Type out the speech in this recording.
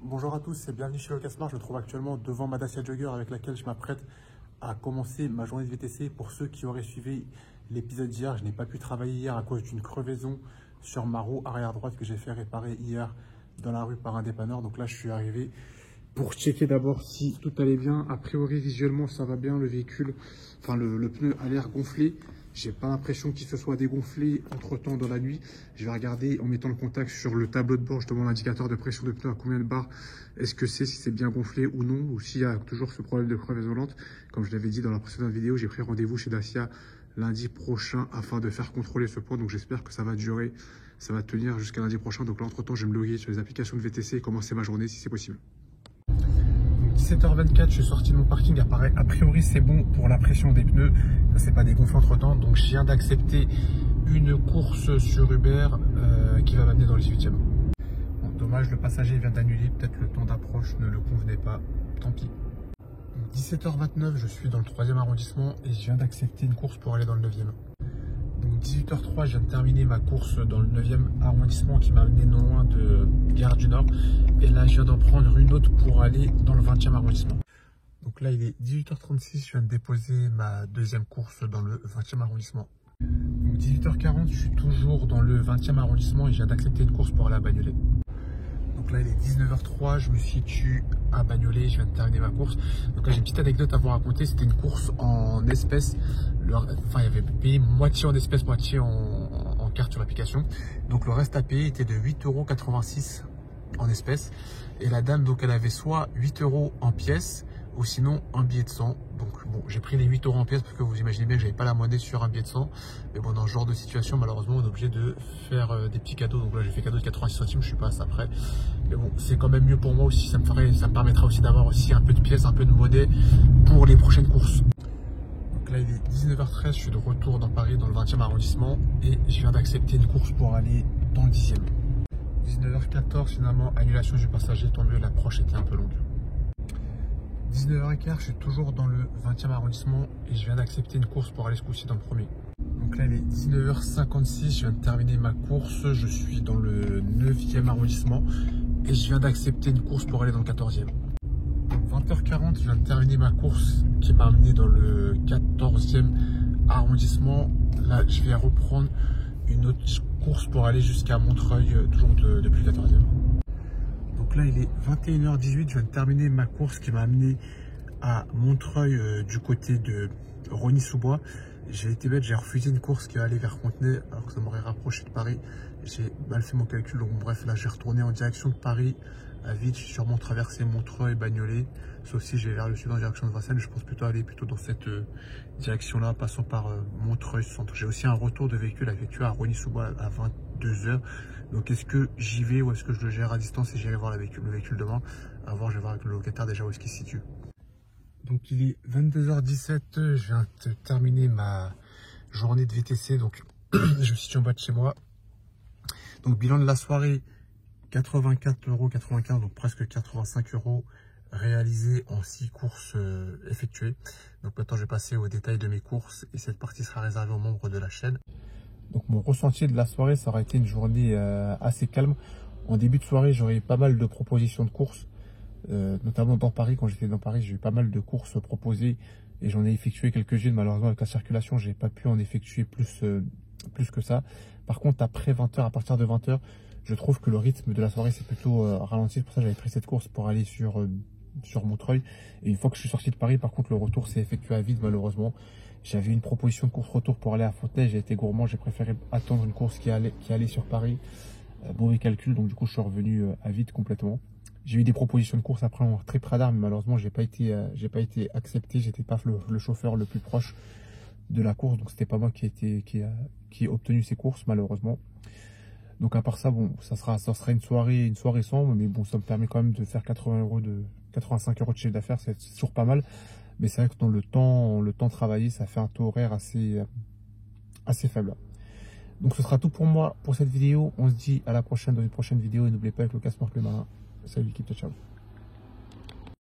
Bonjour à tous et bienvenue chez Lucas Smart. Je me trouve actuellement devant ma Dacia Jogger avec laquelle je m'apprête à commencer ma journée de VTC. Pour ceux qui auraient suivi l'épisode d'hier, je n'ai pas pu travailler hier à cause d'une crevaison sur ma roue arrière droite que j'ai fait réparer hier dans la rue par un dépanneur. Donc là, je suis arrivé pour checker d'abord si tout allait bien. A priori, visuellement, ça va bien. Le véhicule, enfin le pneu a l'air gonflé. J'ai pas l'impression qu'il se soit dégonflé entre-temps dans la nuit. Je vais regarder en mettant le contact sur le tableau de bord, justement l'indicateur de pression de pneu à combien de bars est-ce que c'est, si c'est bien gonflé ou non, ou s'il y a toujours ce problème de crevaison lente. Comme je l'avais dit dans la précédente vidéo, j'ai pris rendez-vous chez Dacia lundi prochain afin de faire contrôler ce point. Donc j'espère que ça va durer, ça va tenir jusqu'à lundi prochain. Donc là, entre-temps, je vais me loguer sur les applications de VTC et commencer ma journée si c'est possible. 17h24, je suis sorti de mon parking. A priori, c'est bon pour la pression des pneus. Ça s'est pas dégonflé entre temps. Donc, je viens d'accepter une course sur Uber qui va m'amener dans le 18e. Bon, dommage, le passager vient d'annuler. Peut-être le temps d'approche ne le convenait pas. Tant pis. 17h29, je suis dans le 3e arrondissement et je viens d'accepter une course pour aller dans le 9e. Donc 18h03, je viens de terminer ma course dans le 9e arrondissement qui m'a amené non loin de Gare du Nord. Et là, je viens d'en prendre une autre pour aller dans le 20e arrondissement. Donc là, il est 18h36, je viens de déposer ma deuxième course dans le 20e arrondissement. Donc 18h40, je suis toujours dans le 20e arrondissement et je viens d'accepter une course pour aller à Bagnolet. Donc là, il est 19h03, je me situe à Bagnolet, je viens de terminer ma course. Donc là, j'ai une petite anecdote à vous raconter. C'était une course en espèces. Enfin, il y avait payé moitié en espèces, moitié en carte sur l'application. Donc le reste à payer était de 8,86 € en espèces. Et la dame, donc, elle avait soit 8 € en pièces ou sinon un billet de 100. Donc bon, j'ai pris les 8 € en pièces parce que vous imaginez bien que j'avais pas la monnaie sur un billet de 100. Mais bon, dans ce genre de situation, malheureusement, on est obligé de faire des petits cadeaux. Donc là, j'ai fait cadeau de 86 centimes, je suis pas à ça près. Mais bon, c'est quand même mieux pour moi aussi. Ça me permettra aussi d'avoir aussi un peu de pièces, un peu de monnaie pour les prochaines courses. Donc là, il est 19h13, je suis de retour dans Paris, dans le 20e arrondissement. Et je viens d'accepter une course pour aller dans le 10e. 19h14, finalement, annulation du passager, tant mieux, l'approche était un peu longue. 19h15, je suis toujours dans le 20e arrondissement et je viens d'accepter une course pour aller ce coup-ci dans le premier. Donc là, il est 19h56, je viens de terminer ma course, je suis dans le 9e arrondissement et je viens d'accepter une course pour aller dans le 14e. 20h40, je viens de terminer ma course qui m'a amené dans le 14e arrondissement. Là, je vais reprendre une autre course pour aller jusqu'à Montreuil, toujours depuis le 14e. Donc là, il est 21h18, je viens de terminer ma course qui m'a amené à Montreuil du côté de Rosny-sous-Bois. J'ai été bête, j'ai refusé une course qui allait vers Fontenay alors que ça m'aurait rapproché de Paris. J'ai mal fait mon calcul, donc bref, là j'ai retourné en direction de Paris à vide. J'ai sûrement traversé Montreuil, Bagnolet, sauf si je vais vers le sud en direction de Vincennes. Je pense plutôt aller dans cette direction-là, passant par Montreuil centre. J'ai aussi un retour de véhicule à effectuer à Rosny-sous-Bois à 22h. Donc est-ce que j'y vais ou est-ce que je le gère à distance et j'irai voir le véhicule demain? À voir, je vais voir avec le locataire déjà où est-ce qu'il se situe. Donc il est 22h17, je viens de terminer ma journée de VTC, donc je me situe en bas de chez moi. Donc bilan de la soirée, 84,95 €, donc presque 85 € réalisés en 6 courses effectuées. Donc maintenant je vais passer au détail de mes courses et cette partie sera réservée aux membres de la chaîne. Donc mon ressenti de la soirée, ça aura été une journée assez calme. En début de soirée, j'aurais eu pas mal de propositions de courses. Notamment dans Paris, quand j'étais dans Paris, j'ai eu pas mal de courses proposées et j'en ai effectué quelques-unes. Malheureusement, avec la circulation, j'ai pas pu en effectuer plus que ça. Par contre, après 20h, à partir de 20h, je trouve que le rythme de la soirée c'est plutôt ralenti. C'est pour ça que j'avais pris cette course pour aller sur Montreuil. Et une fois que je suis sorti de Paris, par contre, le retour s'est effectué à vide, malheureusement. J'avais une proposition de course retour pour aller à Fontenay. J'ai été gourmand, j'ai préféré attendre une course qui allait sur Paris. Mauvais calcul, donc du coup, je suis revenu à vide complètement. J'ai eu des propositions de course après en trip radar, mais malheureusement, j'ai pas été accepté. J'étais pas le chauffeur le plus proche de la course, donc c'était pas moi qui ai obtenu ces courses, malheureusement. Donc à part ça, bon, ça sera une soirée sombre, mais bon, ça me permet quand même de faire 85 € de chiffre d'affaires, c'est toujours pas mal. Mais c'est vrai que dans le temps travaillé, ça fait un taux horaire assez faible. Donc ce sera tout pour moi pour cette vidéo. On se dit à la prochaine dans une prochaine vidéo et n'oubliez pas avec Lucas Smart le marin. Salut l'équipe, ciao.